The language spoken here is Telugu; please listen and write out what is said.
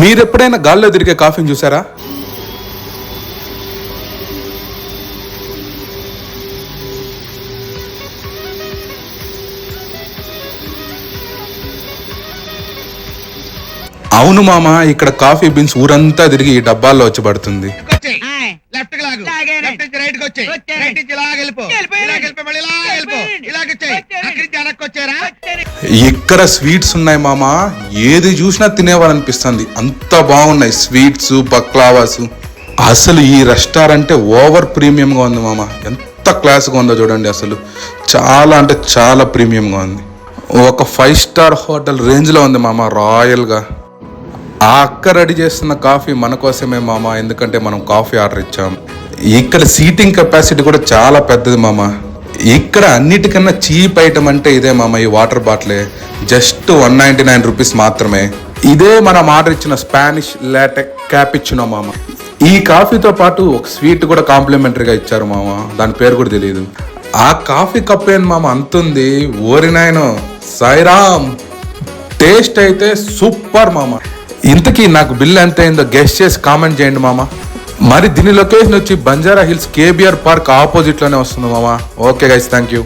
మీరెప్పుడైనా గాల్లో తిరిగే కాఫీని చూసారా? అవును మామ, ఇక్కడ కాఫీ బీన్స్ ఊరంతా తిరిగి ఈ డబ్బాల్లో వచ్చి పడుతుంది. ఇక్కడ స్వీట్స్ ఉన్నాయి మామ, ఏది చూసినా తినేవాలనిపిస్తుంది. అంత బాగున్నాయి స్వీట్స్, బక్లావాస్. అసలు ఈ రెస్టారెంట్ ఓవర్ ప్రీమియం గా ఉంది మామ. ఎంత క్లాస్ గా ఉందో చూడండి. అసలు చాలా అంటే చాలా ప్రీమియం గా ఉంది. ఒక 5 స్టార్ హోటల్ రేంజ్ లో ఉంది మామ, రాయల్ గా. ఆ అక్క రెడీ చేస్తున్న కాఫీ మన కోసమే మామ, ఎందుకంటే మనం కాఫీ ఆర్డర్ ఇచ్చాం. ఇక్కడ సీటింగ్ కెపాసిటీ కూడా చాలా పెద్దది మామ. ఇక్కడ అన్నిటికన్నా చీప్ ఐటమ్ అంటే ఇదే మామ, ఈ వాటర్ బాటిలే. జస్ట్ 199 రూపీస్ మాత్రమే. ఇదే మనం ఆర్డర్ ఇచ్చిన స్పానిష్ లాటే క్యాపిచినో మామ. ఈ కాఫీతో పాటు ఒక స్వీట్ కూడా కాంప్లిమెంటరీగా ఇచ్చారు మామ, దాని పేరు కూడా తెలియదు. ఆ కాఫీ కప్ ఏం మామ అంతుంది, ఓరినాయనో సాయిరామ్. టేస్ట్ అయితే సూపర్ మామ. ఇంతకీ నాకు బిల్ ఎంత అయిందో గెస్ట్ చేసి కామెంట్ చేయండి మామ. మరి దీని లొకేషన్ వచ్చి Banjara hills KBR park opposite లోనే వస్తుంది మామ. Okay guys, thank you.